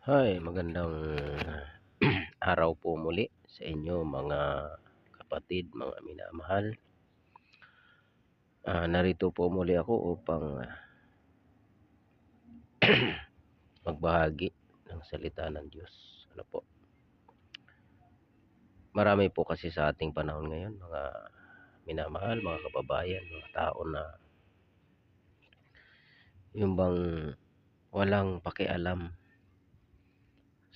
Hi, magandang araw po muli sa inyo mga kapatid, mga minamahal. Narito po muli ako upang magbahagi ng salita ng Diyos. Ano po? Marami po kasi sa ating panahon ngayon, mga minamahal, mga kababayan, mga tao na yung bang walang pakialam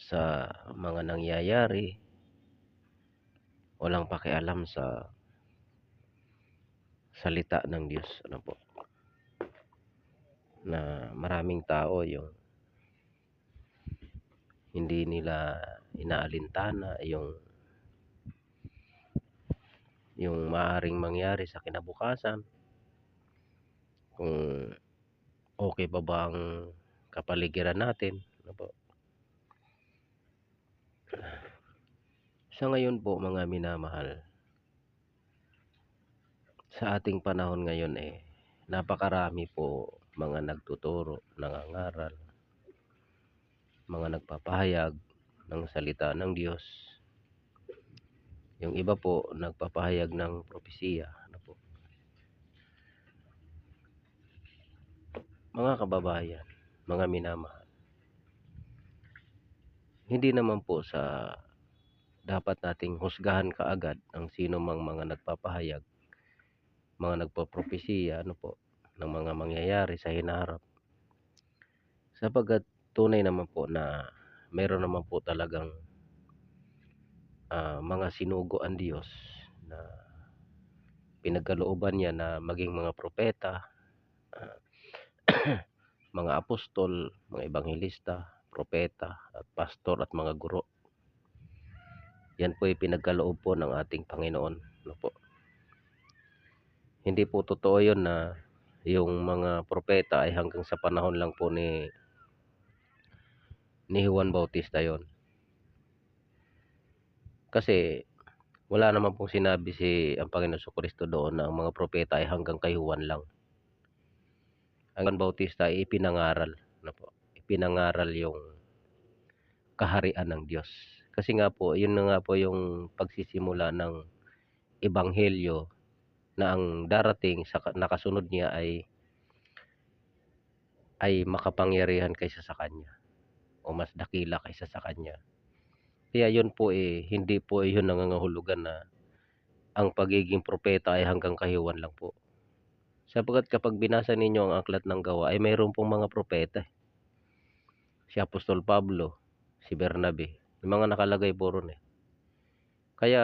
sa mga nangyayari, walang pakialam sa salita ng Diyos. Ano po? Na maraming tao yung hindi nila inaalintana yung maaaring mangyari sa kinabukasan, kung okay pa ba ang kapaligiran natin. Ano po? Sa ngayon po mga minamahal, sa ating panahon ngayon napakarami po mga nagtuturo, nangangaral, mga nagpapahayag ng salita ng Diyos. Yung iba po nagpapahayag ng propesiya. Ano po? Mga kababayan, mga minamahal, hindi naman po sa dapat nating husgahan kaagad ang sino mang mga nagpapahayag, mga nagpapropesiya, ano po, ng mga mangyayari sa hinaharap. Sapagkat tunay naman po na meron naman po talagang mga sinugo ang Diyos na pinagkalooban niya na maging mga propeta, ah, mga apostol, mga ebanghelista, propeta at pastor at mga guro. Yan po ay pinagkaloob po ng ating Panginoon. Ano po? Hindi po totoo yun na yung mga propeta ay hanggang sa panahon lang po ni Juan Bautista yon. Kasi wala naman pong sinabi ang Panginoon Jesucristo doon na ang mga propeta ay hanggang kay Juan lang. Ang Juan Bautista ay ipinangaral. Ano po? Ipinangaral yung kaharian ng Diyos. Kasi nga po, yun na nga po yung pagsisimula ng ebanghelyo na ang darating sa nakasunod niya ay makapangyarihan kaysa sa kanya o mas dakila kaysa sa kanya. Kaya yun po hindi po yun nangangahulugan na ang pagiging propeta ay hanggang kay Juan lang po. Sapagkat kapag binasa ninyo ang aklat ng Gawa ay mayroon pong mga propeta. Si Apostol Pablo, si Bernabe, yung mga nakalagay po ron. Kaya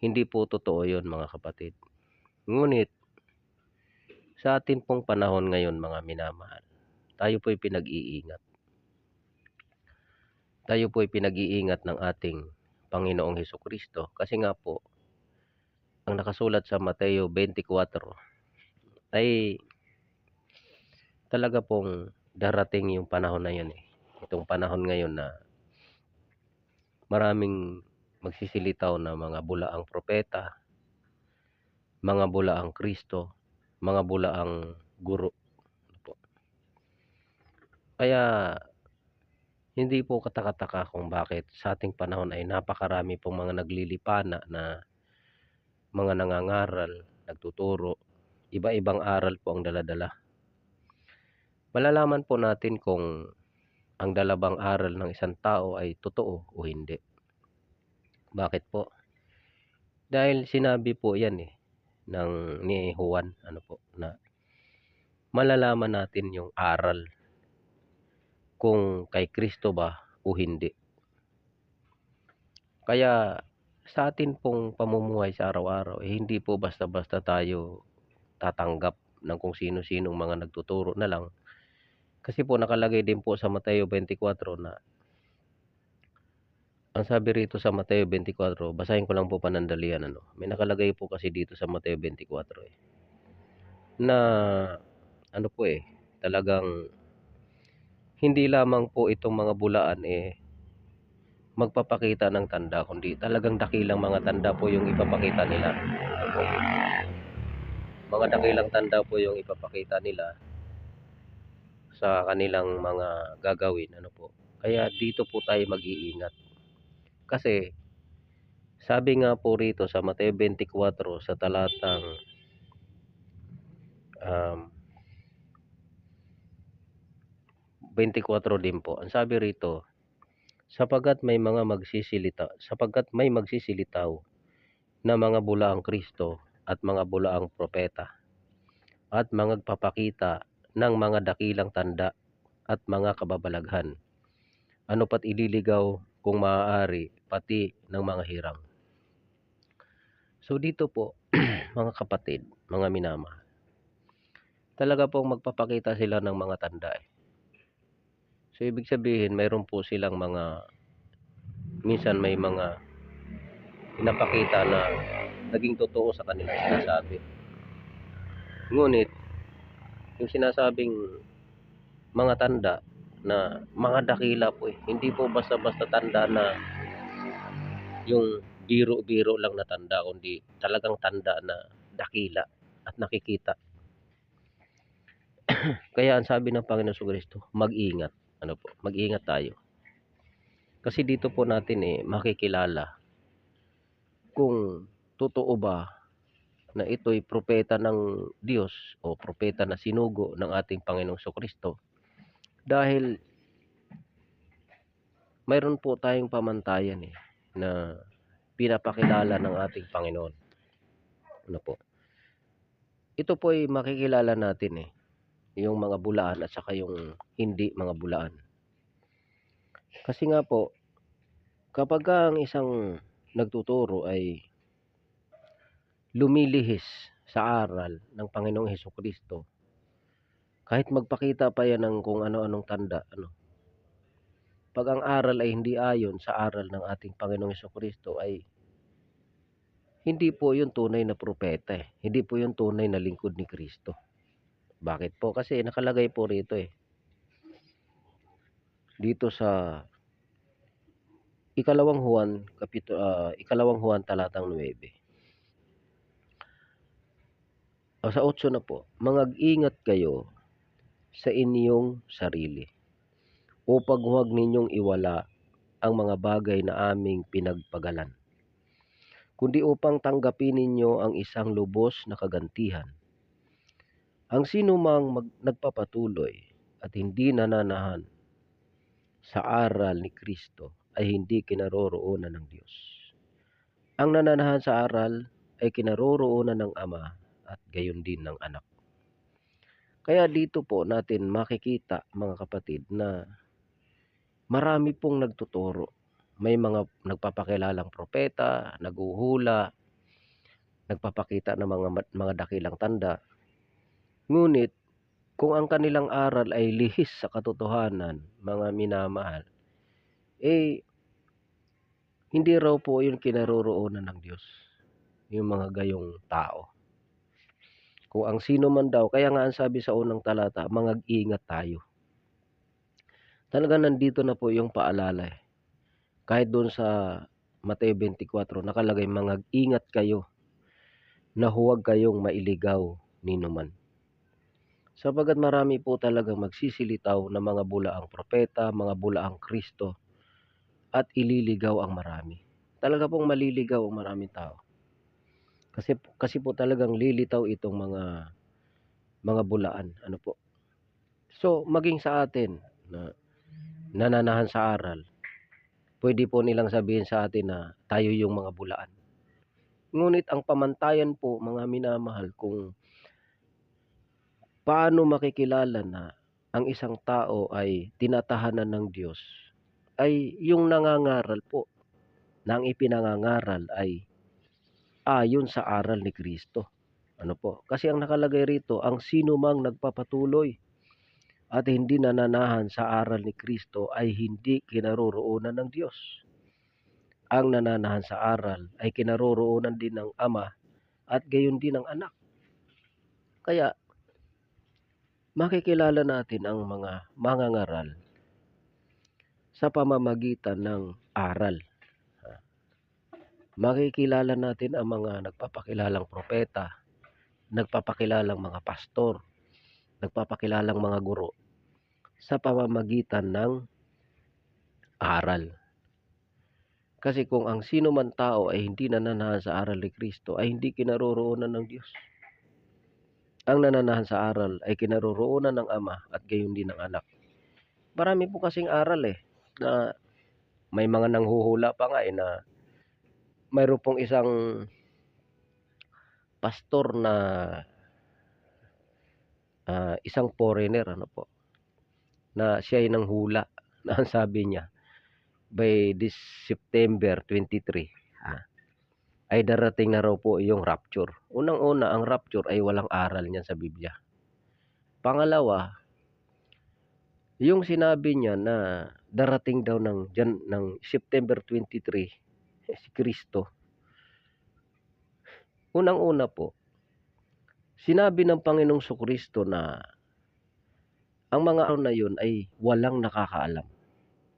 hindi po totoo yun mga kapatid. Ngunit sa atin pong panahon ngayon mga minamahal, tayo po'y pinag-iingat. Tayo po'y pinag-iingat ng ating Panginoong Hesukristo. Kasi nga po, ang nakasulat sa Mateo 24 ay talaga pong darating yung panahon na yun. Itong panahon ngayon na maraming magsisilitaw na mga bulaang propeta, mga bulaang Kristo, mga bulaang guro. Kaya hindi po katakataka kung bakit sa ating panahon ay napakarami pong mga naglilipana na mga nangangaral, nagtuturo, iba-ibang aral po ang daladala. Malalaman po natin kung ang dalabang aral ng isang tao ay totoo o hindi. Bakit po? Dahil sinabi po yan ni Juan, ano po, na malalaman natin yung aral kung kay Kristo ba o hindi. Kaya sa atin pong pamumuhay sa araw-araw, hindi po basta-basta tayo tatanggap ng kung sino-sinong mga nagtuturo na lang. Kasi po nakalagay din po sa Mateo 24 na ang sabi rito sa Mateo 24, basahin ko lang po panandalian. May nakalagay po kasi dito sa Mateo 24 na ano po talagang hindi lamang po itong mga bulaan magpapakita ng tanda, kundi talagang dakilang mga tanda po yung ipapakita nila. Mga dakilang tanda po yung ipapakita nila sa kanilang mga gagawin, ano po. Kaya dito po tayo mag-iingat. Kasi sabi nga po rito sa Mateo 24 sa talatang 24 din po. Ang sabi rito, sapagkat may magsisilitaw na mga bulaang Kristo at mga bulaang propeta at magpapakita ng mga dakilang tanda at mga kababalaghan. Ano pat ililigaw kung maaari pati ng mga hirang. So dito po, mga kapatid, mga minamahal, talaga pong magpapakita sila ng mga tanda. So ibig sabihin, mayroon po silang minsan may mga pinapakita na naging totoo sa kanilang sinasabi. Ngunit, yung sinasabing mga tanda na mga dakila po hindi po basta-basta tanda na yung biro-biro lang na tanda, kundi talagang tanda na dakila at nakikita. Kaya ang sabi ng Panginoon Jesucristo, mag-ingat. Ano po? Mag-ingat tayo. Kasi dito po natin makikilala kung totoo ba na ito'y propeta ng Diyos o propeta na sinugo ng ating Panginoong Jesucristo. Dahil mayroon po tayong pamantayan na pinapakilala ng ating Panginoon. Ano po? Ito po ay makikilala natin yung mga bulaan at saka yung hindi mga bulaan. Kasi nga po, kapag ang isang nagtuturo ay lumilihis sa aral ng Panginoong Hesukristo, kahit magpakita pa yan ng kung ano-anong tanda, pag ang aral ay hindi ayon sa aral ng ating Panginoong Hesukristo, ay hindi po yun tunay na propeta. Hindi po yun tunay na lingkod ni Kristo. Bakit po? Kasi nakalagay po rito dito sa ikalawang Juan talatang 9. O sa 8 na po, mangag-ingat kayo sa inyong sarili upang huwag ninyong iwala ang mga bagay na aming pinagpagalan, kundi upang tanggapin ninyo ang isang lubos na kagantihan. Ang sino mang nagpapatuloy at hindi nananahan sa aral ni Kristo ay hindi kinaroroonan ng Diyos. Ang nananahan sa aral ay kinaroroonan ng Ama at gayon din ng Anak. Kaya dito po natin makikita, mga kapatid, na marami pong nagtuturo. May mga nagpapakilalang propeta, naghuhula, nagpapakita ng mga dakilang tanda. Ngunit kung ang kanilang aral ay lihis sa katotohanan, mga minamahal, hindi raw po yun kinaroroonan ng Diyos, yung mga gayong tao. Kung ang sino man daw, kaya nga ang sabi sa unang talata, mangag-ingat tayo. Talaga nandito na po yung paalala. Kahit doon sa Mateo 24, nakalagay, mangag-ingat kayo na huwag kayong mailigaw ninuman. Sapagat marami po talagang magsisilitaw na mga bulaang propeta, mga bulaang Kristo, at ililigaw ang marami. Talaga pong maliligaw ang maraming tao. Kasi po talagang lilitaw itong mga bulaan. Ano po? So, maging sa atin na nananahan sa aral, pwede po nilang sabihin sa atin na tayo yung mga bulaan. Ngunit ang pamantayan po, mga minamahal, kung paano makikilala na ang isang tao ay tinatahanan ng Diyos, ay yung nangangaral po, na ang ipinangangaral ay ayon sa aral ni Kristo. Ano po? Kasi ang nakalagay rito, ang sino mang nagpapatuloy at hindi nananahan sa aral ni Kristo ay hindi kinaroroonan ng Diyos. Ang nananahan sa aral ay kinaroroonan din ng Ama at gayon din ng Anak. Kaya makikilala natin ang mga mangangaral sa pamamagitan ng aral. Makikilala natin ang mga nagpapakilalang propeta, nagpapakilalang mga pastor, nagpapakilalang mga guro. sa pamamagitan ng aral. Kasi kung ang sino man tao ay hindi nananahan sa aral ni Kristo ay hindi kinaroroonan ng Diyos. Ang nananahan sa aral ay kinaroroonan ng Ama at gayon din ng Anak. Marami po kasing aral na may mga nanghuhula pa nga na mayroon pong isang pastor na isang foreigner na siya ay nanghula na ang sabi niya by this September 23 ay darating na raw po yung rapture. Unang-una, ang rapture ay walang aral niyan sa Biblia. Pangalawa, yung sinabi niya na darating daw ng September 23 si Kristo. Unang-una po, sinabi ng Panginoong Kristo na ang mga araw na yun ay walang nakakaalam.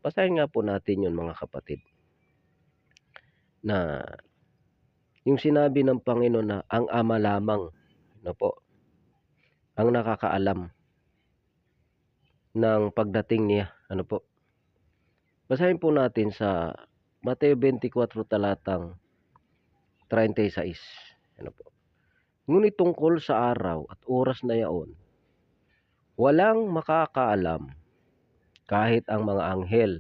Basahin nga po natin yun mga kapatid. Na yung sinabi ng Panginoon na ang Ama lamang ang nakakaalam ng pagdating niya. Basahin po natin sa Mateo 24 talatang 36. Ngunit tungkol sa araw at oras na yaon, walang makakaalam, kahit ang mga anghel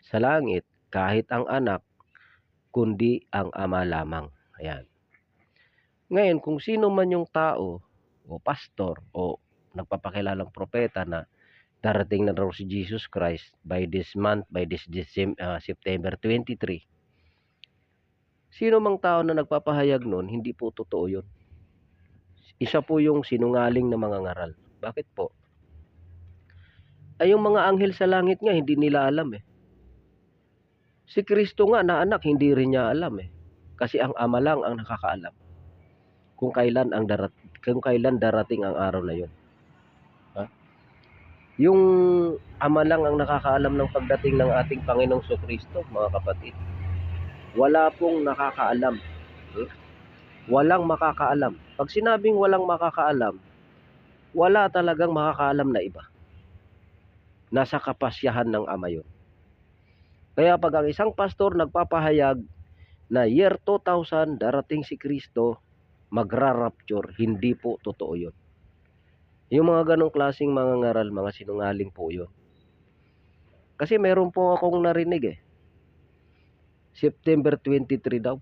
sa langit, kahit ang anak, kundi ang Ama lamang. Ayan. Ngayon, kung sino man yung tao o pastor o nagpapakilalang propeta na darating na raw si Jesus Christ by this month, by this September 23, sino mang tao na nagpapahayag nun, hindi po totoo yun. Isa po yung sinungaling na mga ngaral. Bakit po? Ay yung mga anghel sa langit nga, hindi nila alam Si Kristo nga na anak, hindi rin niya alam Kasi ang Ama lang ang nakakaalam kung kailan darating ang araw na yun. Yung Ama lang ang nakakaalam ng pagdating ng ating Panginoong Kristo, mga kapatid. Wala pong nakakaalam. Walang makakaalam. Pag sinabing walang makakaalam, wala talagang makakaalam na iba. Nasa kapasyahan ng Ama yun. Kaya pag ang isang pastor nagpapahayag na year 2000 darating si Kristo, magra-rapture, hindi po totoo yun. Yung mga ganong klaseng mga ngaral, mga sinungaling po yun. Kasi meron po akong narinig September 23 daw.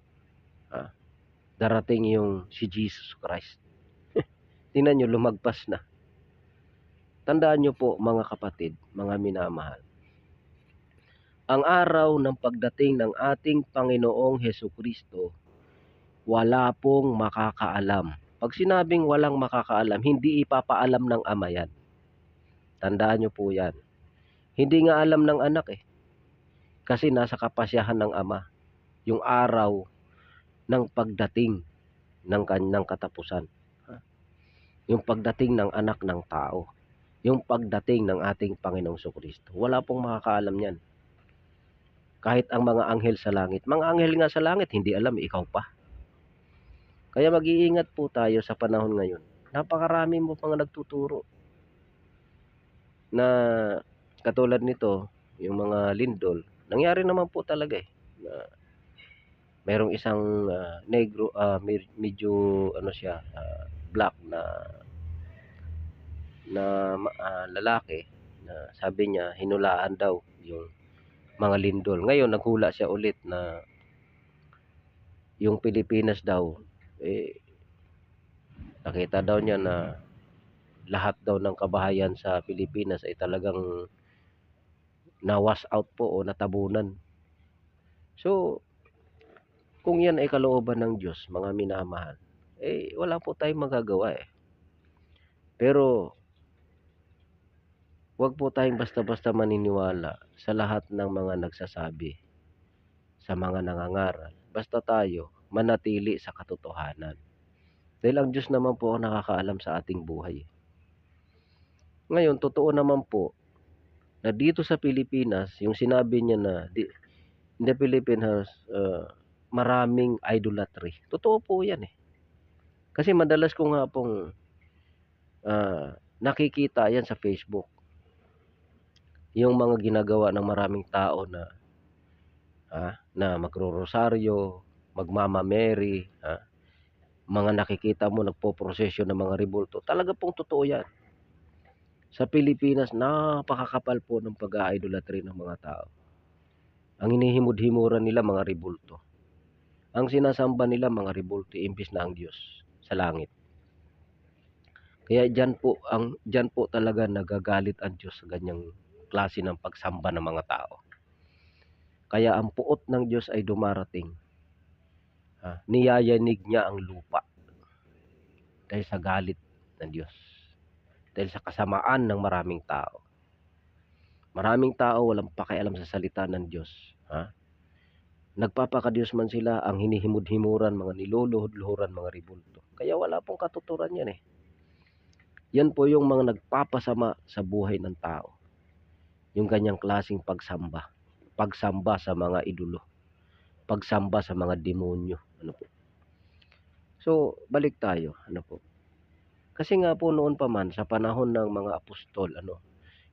Darating yung si Jesus Christ. Tingnan nyo, lumagpas na. Tandaan nyo po mga kapatid, mga minamahal. Ang araw ng pagdating ng ating Panginoong Hesukristo, wala pong makakaalam. Pag sinabing walang makakaalam, hindi ipapaalam ng Ama yan. Tandaan nyo po yan. Hindi nga alam ng anak Kasi nasa kapasyahan ng Ama. Yung araw ng pagdating ng kanyang katapusan. Yung pagdating ng anak ng tao. Yung pagdating ng ating Panginoong Kristo. Wala pong makakaalam yan. Kahit ang mga anghel sa langit. Mga anghel nga sa langit, hindi alam, ikaw pa. Kaya mag-iingat po tayo sa panahon ngayon. Napakarami mo pang nagtuturo. Na katulad nito, yung mga lindol, nangyari naman po talaga na merong isang negro, medyo black na lalaki na sabi niya hinulaan daw yung mga lindol. Ngayon naghula siya ulit na yung Pilipinas daw nakita daw niya na lahat daw ng kabahayan sa Pilipinas ay talagang na-wash out po o natabunan. So kung yan ay kalooban ng Diyos, mga minamahal, wala po tayong magagawa Pero wag po tayong basta-basta maniniwala sa lahat ng mga nagsasabi, sa mga nangangaral. Basta tayo manatili sa katotohanan. Dahil ang Diyos naman po ang nakakaalam sa ating buhay. Ngayon, totoo naman po na dito sa Pilipinas, yung sinabi niya na in the Philippines maraming idolatry. Totoo po yan Kasi madalas ko nga pong nakikita yan sa Facebook. yung mga ginagawa ng maraming tao na magro-rosaryo, magmama Mary, mga nakikita mo nagpoprosesyon ng mga rebulto, talaga pong totoo yan. Sa Pilipinas, napakakapal po ng pag-a-idolatry ng mga tao. Ang hinihimod-himuran nila mga rebulto. Ang sinasamba nila mga rebulto imbis na ang Diyos sa langit. Kaya diyan po talaga nagagalit ang Diyos sa ganyang klase ng pagsamba ng mga tao. Kaya ang puot ng Diyos ay dumarating. Niyayanig niya ang lupa dahil sa galit ng Diyos. Dahil sa kasamaan ng maraming tao. Maraming tao walang pakialam sa salita ng Diyos. Nagpapakadiyos man sila, ang hinihimod-himuran, mga niluluhod-luhuran, mga rebulto. Kaya wala pong katuturan yan eh. Yan po yung mga nagpapasama sa buhay ng tao. Yung ganyang klaseng pagsamba. Pagsamba sa mga idolo. Pagsamba sa mga demonyo. Ano po? So, balik tayo. Ano po? Kasi nga po noon pa man, sa panahon ng mga apostol,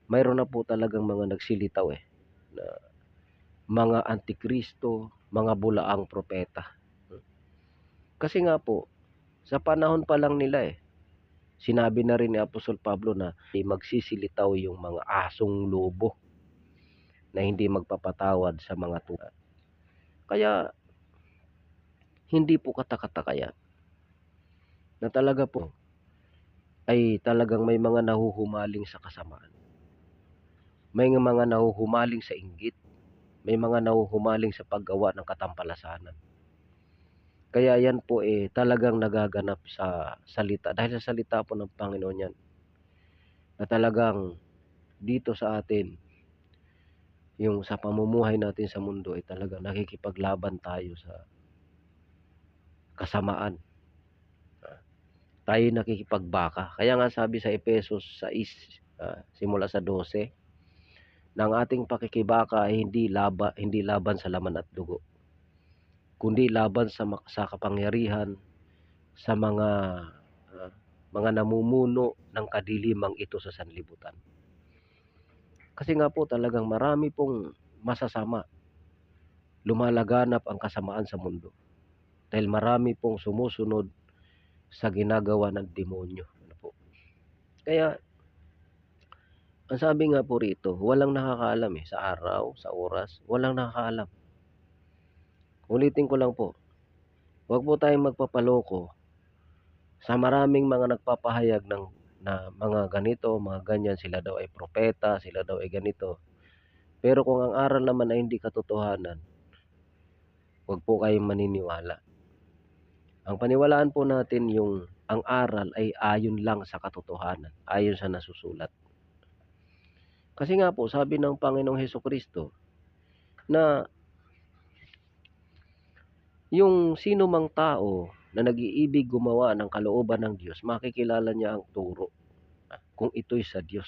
mayroon na po talagang mga nagsilitaw na mga antikristo, mga bulaang propeta. Kasi nga po, sa panahon pa lang nila sinabi na rin ni Apostol Pablo na magsisilitaw yung mga asong lobo na hindi magpapatawad sa mga tuwa. Kaya, hindi po katakataka yan na talaga po ay talagang may mga nahuhumaling sa kasamaan. May mga nahuhumaling sa inggit. May mga nahuhumaling sa paggawa ng katampalasanan. Kaya yan po talagang nagaganap sa salita. Dahil sa salita po ng Panginoon yan. Na talagang dito sa atin, yung sa pamumuhay natin sa mundo ay talagang nakikipaglaban tayo sa kasamaan. Tayo nakikipagbaka. Kaya nga sabi sa Efesos 6, simula sa 12, na ang ating pakikibaka ay hindi laban sa laman at dugo, kundi laban sa kapangyarihan, sa mga namumuno ng kadilimang ito sa sanlibutan. Kasi nga po talagang marami pong masasama. Lumalaganap ang kasamaan sa mundo. Dahil marami pong sumusunod sa ginagawa ng demonyo. Ano po? Kaya, ang sabi nga po rito, walang nakakaalam sa araw, sa oras, walang nakakaalam. Ulitin ko lang po, huwag po tayong magpapaloko sa maraming mga nagpapahayag na mga ganito, mga ganyan, sila daw ay propeta, sila daw ay ganito. Pero kung ang aral naman ay hindi katotohanan, huwag po kayong maniniwala. Ang paniwalaan po natin ang aral ay ayon lang sa katotohanan, ayon sa nasusulat. Kasi nga po, sabi ng Panginoong Hesukristo na yung sino mang tao na nag-iibig gumawa ng kalooban ng Diyos, makikilala niya ang turo kung ito'y sa Diyos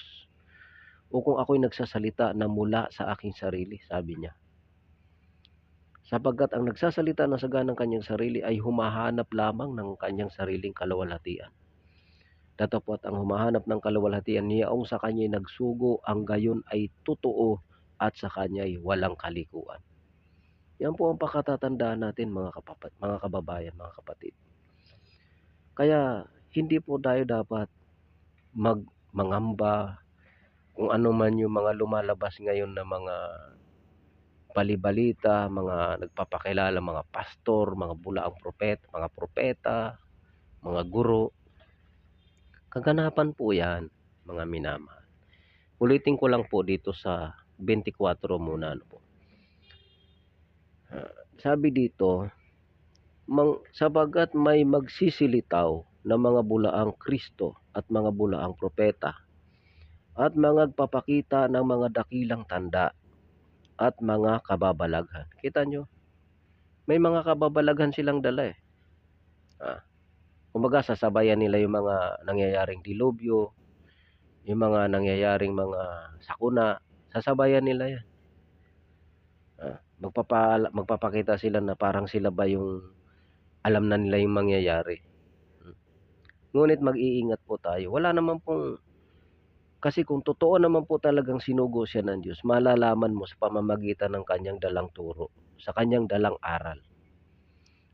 o kung ako'y nagsasalita na mula sa aking sarili, sabi niya. Sapagkat ang nagsasalita na sagana ng kanyang sarili ay humahanap lamang ng kanyang sariling kaluwalhatian. Datapwat ang humahanap ng kaluwalhatian niyaong sa kanya'y nagsugo, ang gayon ay totoo at sa kanya'y walang kalikuan. Yan po ang pakatatandaan natin mga kababayan, mga kapatid. Kaya hindi po tayo dapat mangamba kung ano man yung mga lumalabas ngayon na mga balibalita, mga nagpapakilala, mga pastor, mga bulaang propeta, mga guro. Kaganapan po yan, mga minamahal. Ulitin ko lang po dito sa 24 muna. Sabi dito, sabagat may magsisilitaw na mga bulaang Kristo at mga bulaang propeta at mga nagpapakita ng mga dakilang tanda at mga kababalaghan. Kita nyo? May mga kababalaghan silang dala Kumbaga sasabayan nila yung mga nangyayaring dilubyo, yung mga nangyayaring mga sakuna, sasabayan nila yan. Magpapakita sila na parang sila ba yung alam na nila yung mangyayari. Ngunit mag-iingat po tayo. Wala naman pong Kasi kung totoo naman po talagang sinugo siya ng Diyos, malalaman mo sa pamamagitan ng kanyang dalang turo, sa kanyang dalang aral.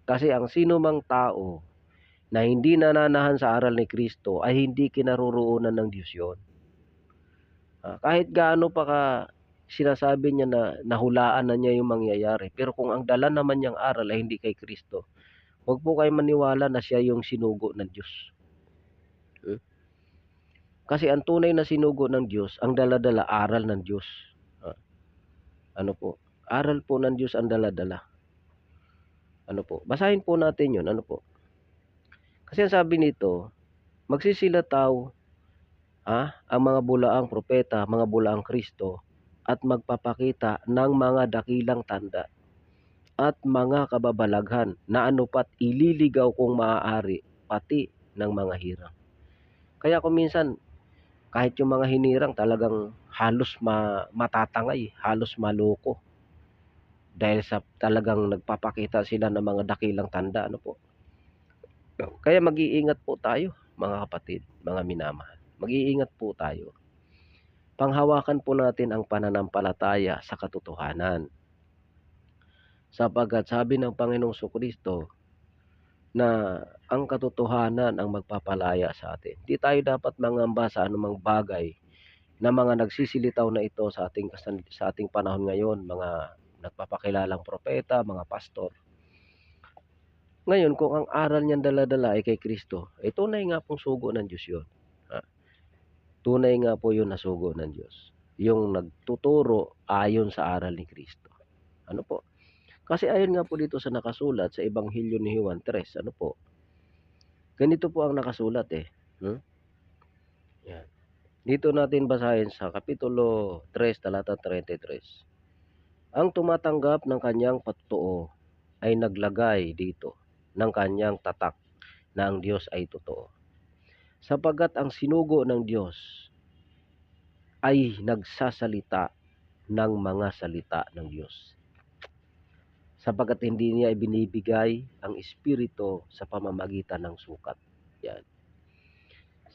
Kasi ang sino mang tao na hindi nananahan sa aral ni Kristo ay hindi kinaroroonan ng Diyos yun. Kahit gaano pa sinasabi niya na nahulaan na niya yung mangyayari, pero kung ang dala naman niyang aral ay hindi kay Kristo, huwag po kayo maniwala na siya yung sinugo ng Diyos. Kasi ang tunay na sinugo ng Diyos, ang dala-dala aral ng Diyos. Ano po? Aral po ng Diyos ang dala-dala. Ano po? Basahin po natin yun. Ano po? Kasi ang sabi nito, magsisilataw ang mga bulaang propeta, mga bulaang Kristo, at magpapakita ng mga dakilang tanda at mga kababalaghan na anupat ililigaw kung maaari pati ng mga hirang. Kaya kung minsan, kahit yung mga hinirang talagang halos matatangay, halos maloko. Dahil sa talagang nagpapakita sila ng mga dakilang tanda. Ano po? Kaya mag-iingat po tayo, mga kapatid, mga minamahal. Mag-iingat po tayo. Panghawakan po natin ang pananampalataya sa katotohanan. Sapagkat sabi ng Panginoong Kristo na ang katotohanan ang magpapalaya sa atin. Di tayo dapat mangamba sa anumang bagay na mga nagsisilitaw na ito sa ating panahon ngayon, mga nagpapakilalang propeta, mga pastor. Ngayon, kung ang aral niyan dala-dala ay kay Kristo, tunay nga pong sugo ng Diyos yun. Tunay nga po yun na sugo ng Diyos. Yung nagtuturo ayon sa aral ni Kristo. Ano po? Kasi ayon nga po dito sa nakasulat sa Ebanghelyo ni Juan 3, ano po? Ganito po ang nakasulat Yan. Dito natin basahin sa Kapitulo 3, talata 33. Ang tumatanggap ng kanyang patutuo ay naglagay dito ng kanyang tatak na ang Diyos ay totoo. Sapagkat ang sinugo ng Diyos ay nagsasalita ng mga salita ng Diyos. Sapagkat hindi niya ibinibigay ang Espiritu sa pamamagitan ng sukat. Yan.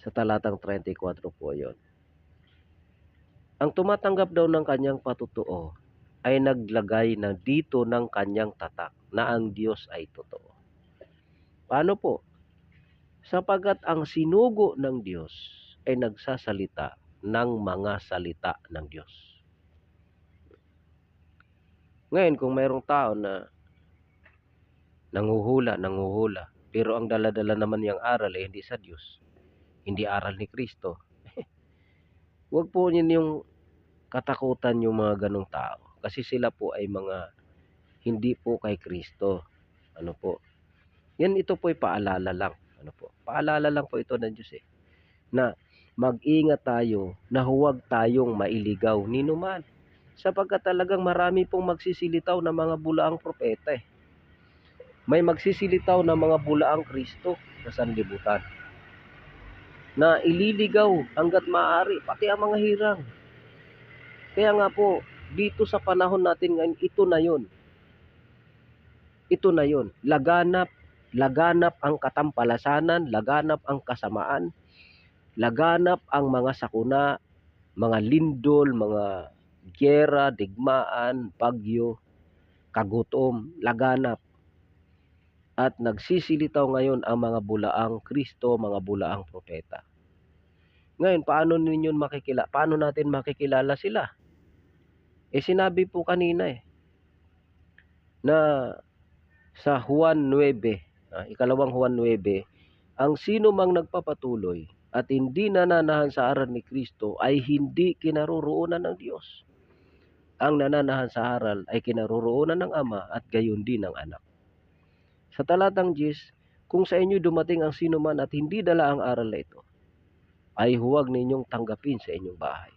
Sa talatang 34 po yon. Ang tumatanggap daw ng kanyang patutuo ay naglagay na dito ng kanyang tatak na ang Diyos ay totoo. Paano po? Sapagkat ang sinugo ng Diyos ay nagsasalita ng mga salita ng Diyos. Ngayon, kung mayroong tao na nanguhula, pero ang dala-dala naman niyang aral ay hindi sa Diyos, hindi aral ni Kristo, huwag po yung katakutan yung mga ganong tao. Kasi sila po ay mga hindi po kay Kristo. Ano po? Yan, ito po ay paalala lang. Ano po? Paalala lang po ito ng Diyos na mag-ingat tayo na huwag tayong mailigaw ni numan. Sapagkat talagang marami pong magsisilitaw na mga bulaang propeta May magsisilitaw na mga bulaang Kristo sa sanlibutan na ililigaw hanggat maaari, pati ang mga hirang. Kaya nga po, dito sa panahon natin ngayon, ito na yun. Ito na yun. Laganap ang katampalasanan, laganap ang kasamaan, laganap ang mga sakuna, mga lindol, mga giyera, digmaan, bagyo, kagutom, laganap. At nagsisilitaw ngayon ang mga bulaang Kristo, mga bulaang propeta. Ngayon, paano natin makikilala sila? Sinabi po kanina na sa Juan 9, ikalawang Juan 9, ang sino mang nagpapatuloy at hindi nananahan sa aral ni Kristo ay hindi kinaroroonan ng Diyos. Ang nananahan sa aral ay kinaroroonan ng Ama at gayon din ng Anak. Sa talatang 10, kung sa inyo dumating ang sino man at hindi dala ang aral na ito, ay huwag ninyong tanggapin sa inyong bahay.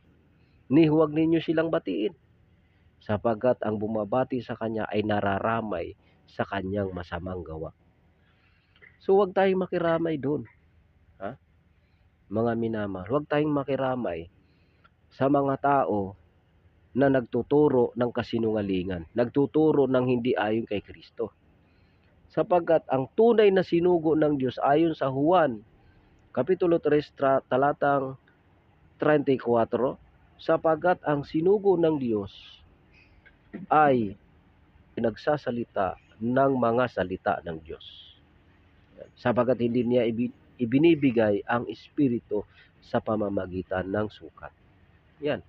Ni huwag ninyo silang batiin, sapagkat ang bumabati sa kanya ay nararamay sa kanyang masamang gawa. So huwag tayong makiramay doon. Mga minamahal, huwag tayong makiramay sa mga tao na nagtuturo ng kasinungalingan, nagtuturo ng hindi ayon kay Kristo. Sapagkat ang tunay na sinugo ng Diyos ayon sa Juan Kapitulo 3, talatang 34, sapagkat ang sinugo ng Diyos ay nagsasalita ng mga salita ng Diyos. Sapagkat hindi niya ibinibigay ang Espiritu sa pamamagitan ng sukat. Yan.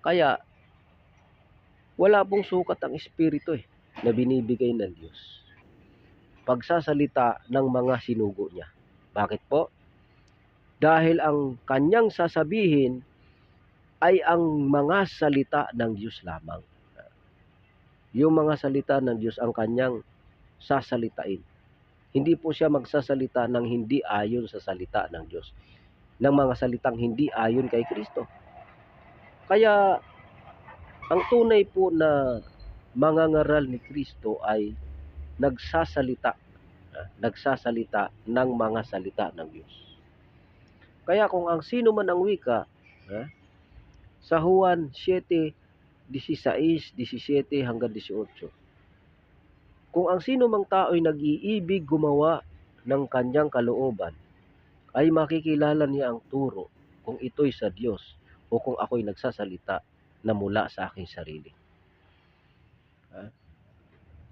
Kaya, wala pong sukat ang Espiritu na binibigay ng Diyos. Pagsasalita ng mga sinugo niya. Bakit po? Dahil ang kanyang sasabihin ay ang mga salita ng Diyos lamang. Yung mga salita ng Diyos ang kanyang sasalitain. Hindi po siya magsasalita ng hindi ayon sa salita ng Diyos. Ng mga salitang hindi ayon kay Kristo. Kaya, ang tunay po na mangangaral ni Kristo ay nagsasalita ng mga salita ng Diyos. Kaya kung ang sino man ang wika, sa Juan 7:16, 17 hanggang 18, kung ang sino mang tao'y nag-iibig gumawa ng kanyang kalooban, ay makikilala niya ang turo kung ito'y sa Diyos o kung ako'y nagsasalita na mula sa aking sarili.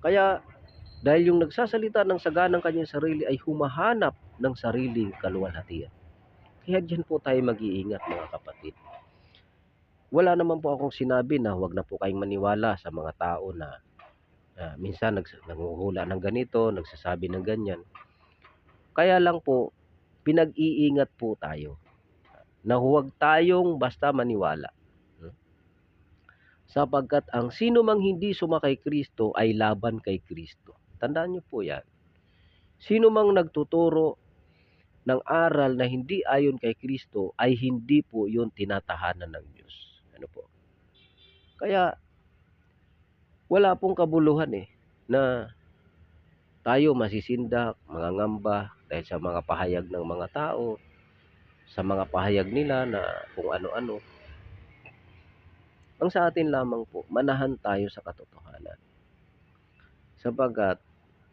Kaya, dahil yung nagsasalita ng saganang kanyang sarili ay humahanap ng sariling kaluwalhatian. Kaya dyan po tayo mag-iingat, mga kapatid. Wala naman po akong sinabi na huwag na po kayong maniwala sa mga tao na minsan nanguhula ng ganito, nagsasabi ng ganyan. Kaya lang po, pinag-iingat po tayo na huwag tayong basta maniwala. Sapagkat ang sino mang hindi sumakay Kristo ay laban kay Kristo. Tandaan niyo po yan. Sino mang nagtuturo ng aral na hindi ayon kay Kristo ay hindi po yun tinatahanan ng Diyos. Ano po? Kaya, wala pong kabuluhan na tayo masisindak, mangangamba dahil sa mga pahayag ng mga tao, sa mga pahayag nila na kung ano-ano. Ang sa atin lamang po, manahan tayo sa katotohanan. Sapagkat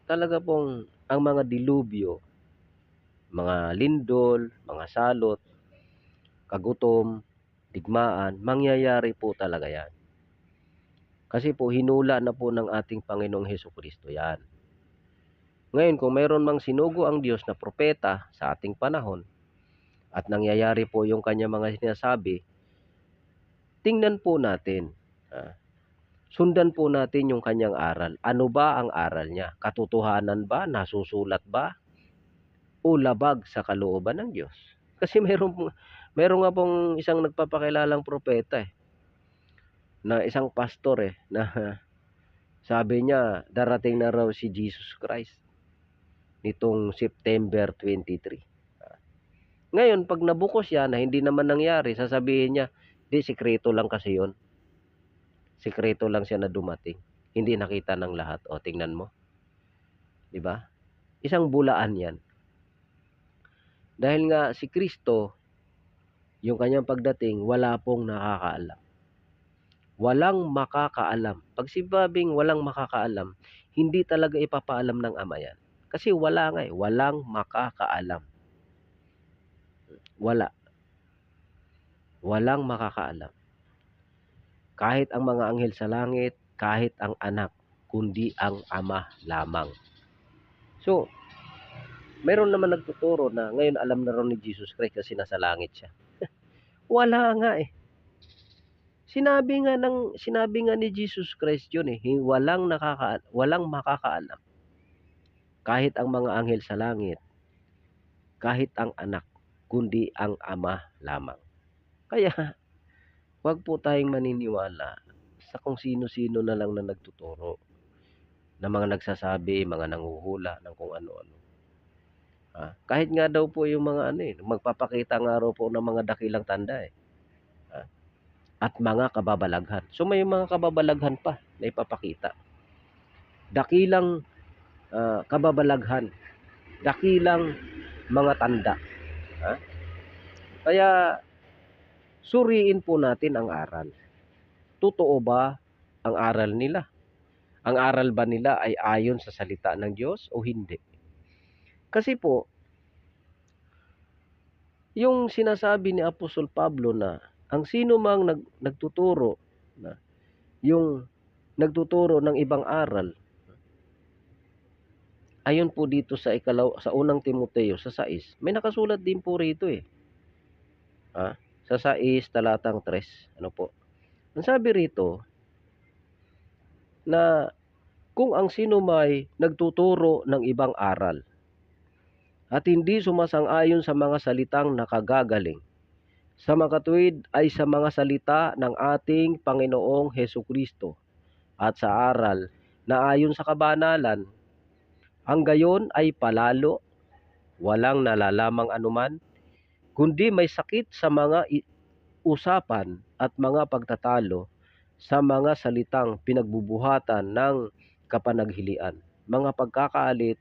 talaga pong ang mga dilubyo, mga lindol, mga salot, kagutom, digmaan, mangyayari po talaga yan. Kasi po hinula na po ng ating Panginoong Hesukristo yan. Ngayon, kung mayroon mang sinugo ang Diyos na propeta sa ating panahon at nangyayari po yung kanya mga sinasabi, tingnan po natin. Sundan po natin yung kanyang aral. Ano ba ang aral niya? Katotohanan ba? Nasusulat ba? O labag sa kalooban ng Diyos? Kasi meron nga pong isang nagpapakilalang propeta na isang pastor na sabi niya darating na raw si Jesus Christ nitong September 23. Ngayon, pag nabukos siya na hindi naman nangyari, sasabihin niya, di, sikreto lang kasi yun. Sikreto lang siya na dumating. Hindi nakita ng lahat. O, tingnan mo. Diba? Isang bulaan yan. Dahil nga si Kristo, yung kanyang pagdating, wala pong nakakaalam. Walang makakaalam. Pag sibabing walang makakaalam, hindi talaga ipapaalam ng Ama yan. Kasi wala nga walang makakaalam. Wala. Walang makakaalam. Kahit ang mga anghel sa langit, kahit ang anak, kundi ang Ama lamang. So, meron naman nagtuturo na ngayon alam na rin ni Jesus Christ kasi nasa langit siya. Wala nga Sinabi nga ni Jesus Christ yun walang makakaalam. Kahit ang mga anghel sa langit, kahit ang anak, kundi ang Ama lamang. Kaya, wag po tayong maniniwala sa kung sino-sino na lang na nagtuturo, na mga nagsasabi, mga nanguhula ng kung ano-ano. Kahit nga daw po yung mga magpapakita nga raw po ng mga dakilang tanda at mga kababalaghan. So may mga kababalaghan pa na ipapakita. Dakilang kababalaghan, dakilang mga tanda. Kaya suriin po natin ang aral. Totoo ba ang aral nila? Ang aral ba nila ay ayon sa salita ng Diyos o hindi? Kasi po, Yung sinasabi ni Apostol Pablo na ang sino mang nagtuturo na yung nagtuturo ng ibang aral, ayon po dito sa unang Timoteo sa 6, may nakasulat din po rito eh. Sa 6 talatang 3, ano po? Ang sabi rito na kung ang sino may nagtuturo ng ibang aral at hindi sumasang-ayon sa mga salitang nakagagaling, sa makatuwid ay sa mga salita ng ating Panginoong Hesukristo at sa aral na ayon sa kabanalan, ang gayon ay palalo, walang nalalamang anuman, kundi may sakit sa mga usapan at mga pagtatalo sa mga salitang pinagbubuhatan ng kapanaghilian, mga pagkakaalit,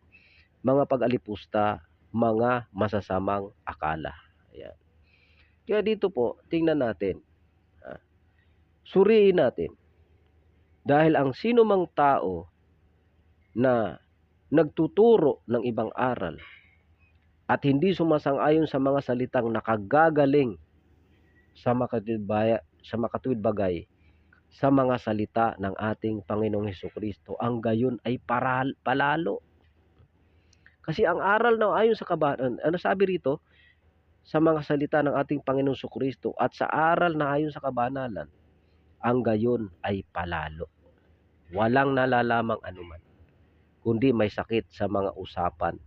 mga pag-alipusta, mga masasamang akala. Ayan. Kaya dito po, tingnan natin. Suriin natin. Dahil ang sino mang tao na nagtuturo ng ibang aral at hindi sumasang-ayon sa mga salitang nakagagaling sa makatuwid bagay sa mga salita ng ating Panginoong Hesukristo, ang gayon ay palalo. Kasi ang aral na ayon sa kabanalan, ano sabi rito? Sa mga salita ng ating Panginoong Hesukristo at sa aral na ayon sa kabanalan, ang gayon ay palalo. Walang nalalamang anuman, kundi may sakit sa mga usapan,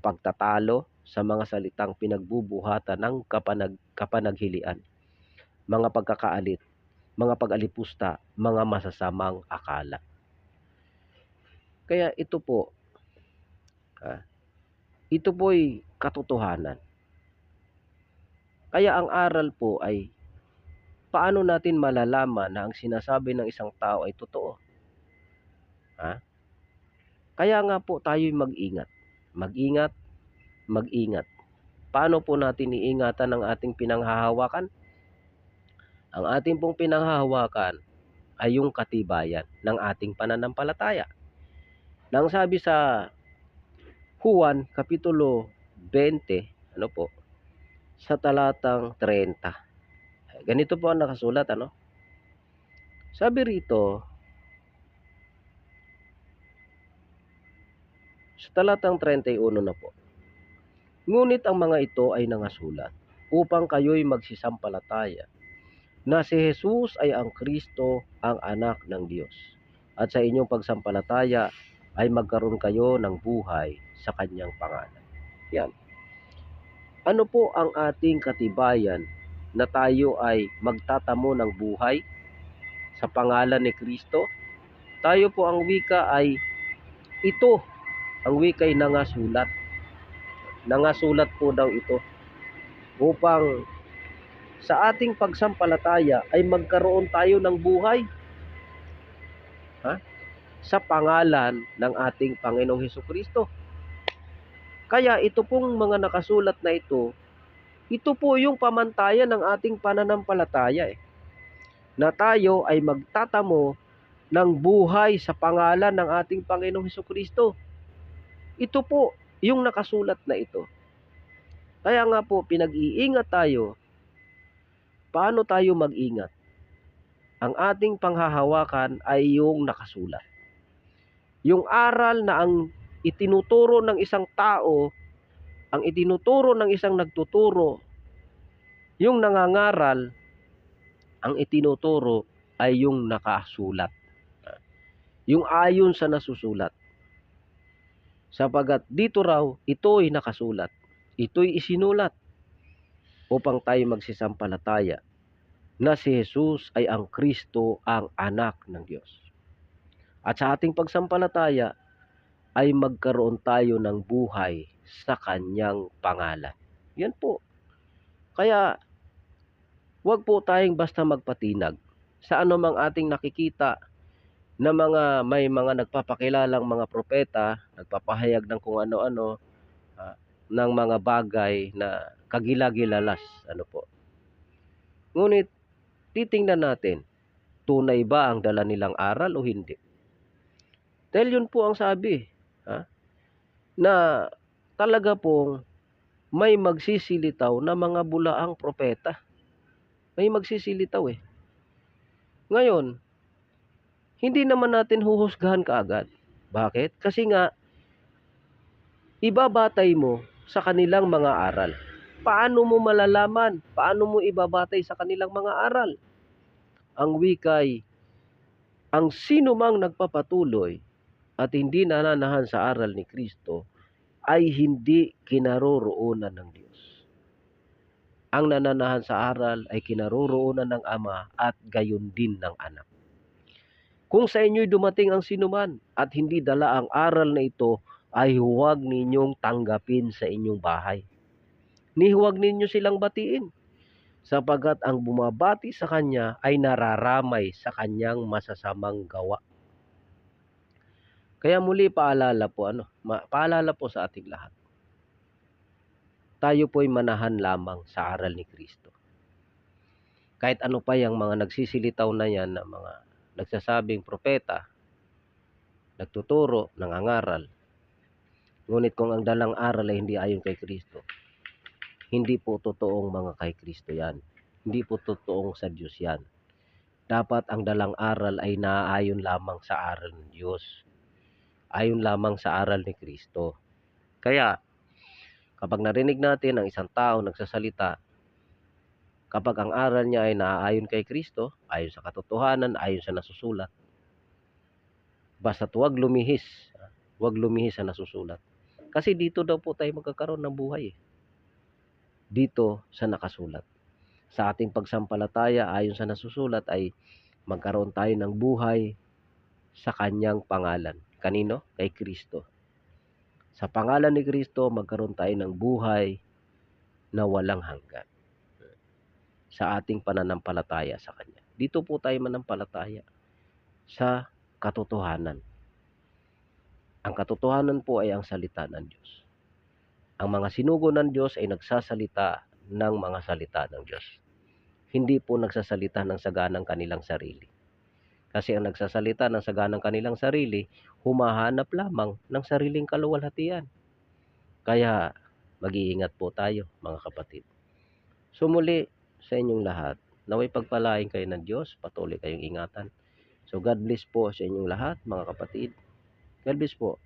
pagtatalo sa mga salitang pinagbubuhatan ng kapanaghilian, mga pagkakaalit, mga pag-alipusta, mga masasamang akala. Kaya ito po'y katotohanan. Kaya ang aral po ay paano natin malalaman na ang sinasabi ng isang tao ay totoo? Kaya nga po tayo'y mag-ingat. Mag-ingat, mag-ingat. Paano po natin iingatan ang ating pinanghahawakan? Ang ating pong pinanghahawakan ay yung katibayan ng ating pananampalataya. Nang sabi sa Juan Kapitulo 20, sa talatang 30. Ganito po ang nakasulat, Sabi rito, sa talatang 31 na po. Ngunit ang mga ito ay nangasulat upang kayo'y magsisampalataya na si Jesus ay ang Kristo, ang anak ng Diyos. At sa inyong pagsampalataya ay magkaroon kayo ng buhay sa kanyang pangalan. Yan. Ano po ang ating katibayan na tayo ay magtatamo ng buhay sa pangalan ni Kristo? Tayo po ang wika ay ito. Ang wika ay nangasulat. Nangasulat po daw ito upang sa ating pagsampalataya ay magkaroon tayo ng buhay sa pangalan ng ating Panginoong Hesukristo. Kaya ito pong mga nakasulat na ito po yung pamantayan ng ating pananampalataya na tayo ay magtatamo ng buhay sa pangalan ng ating Panginoong Hesukristo. Ito po yung nakasulat na ito. Kaya nga po pinag-iingat tayo. Paano tayo mag-ingat? Ang ating panghahawakan ay yung nakasulat. Yung aral na ang itinuturo ng isang tao, ang itinuturo ng isang nagtuturo, yung nangangaral, ang itinuturo ay yung nakasulat. Yung ayon sa nasusulat. Sapagat dito raw, ito'y nakasulat. Ito'y isinulat upang tayo magsisampalataya na si Jesus ay ang Kristo, ang anak ng Diyos. At sa ating pagsampalataya ay magkaroon tayo ng buhay sa kanyang pangalan. Yan po. Kaya huwag po tayong basta magpatinag sa anumang ating nakikita na may mga nagpapakilalang mga propeta, nagpapahayag ng kung ano-ano, ng mga bagay na kagilagilalas, Ngunit titingnan natin, tunay ba ang dala nilang aral o hindi? Dahil yun po ang sabi, na talaga pong may magsisilitaw na mga bulaang propeta. May magsisilitaw eh. Ngayon, hindi naman natin huhusgahan kaagad. Bakit? Kasi nga, ibabatay mo sa kanilang mga aral. Paano mo malalaman? Paano mo ibabatay sa kanilang mga aral? Ang wikay, ang sino mang nagpapatuloy at hindi nananahan sa aral ni Kristo ay hindi kinaroroonan ng Diyos. Ang nananahan sa aral ay kinaroroonan ng Ama at gayon din ng Anak. Kung sa inyo'y dumating ang sinuman at hindi dala ang aral na ito, ay huwag ninyong tanggapin sa inyong bahay. Ni huwag ninyo silang batiin, sapagkat ang bumabati sa kanya ay nararamay sa kanyang masasamang gawa. Kaya muli paalala po sa ating lahat. Tayo po'y manahan lamang sa aral ni Kristo. Kahit ano pa yung mga nagsisilitaw na yan na mga nagsasabing propeta, nagtuturo, nangangaral. Ngunit kung ang dalang aral ay hindi ayon kay Kristo, hindi po totoong mga kay Kristo yan. Hindi po totoong sa Diyos yan. Dapat ang dalang aral ay naaayon lamang sa aral ng Diyos. Ayon lamang sa aral ni Kristo. Kaya, kapag narinig natin ang isang tao nagsasalita, kapag ang aral niya ay naaayon kay Kristo, ayon sa katotohanan, ayon sa nasusulat, basta't huwag lumihis sa nasusulat. Kasi dito daw po tayo magkakaroon ng buhay. Dito sa nakasulat. Sa ating pagsampalataya ayon sa nasusulat ay magkaroon tayo ng buhay sa kanyang pangalan. Kanino? Kay Kristo. Sa pangalan ni Kristo, magkaroon tayo ng buhay na walang hanggan. Sa ating pananampalataya sa Kanya. Dito po tayo manampalataya sa katotohanan. Ang katotohanan po ay ang salita ng Diyos. Ang mga sinugo ng Diyos ay nagsasalita ng mga salita ng Diyos. Hindi po nagsasalita ng saganang kanilang sarili. Kasi ang nagsasalita ng saganang kanilang sarili, humahanap lamang ng sariling kaluwalhatian. Kaya mag-iingat po tayo mga kapatid. So muli sa inyong lahat, naway pagpalain kayo ng Diyos, patuloy kayong ingatan. So God bless po sa inyong lahat mga kapatid. God bless po.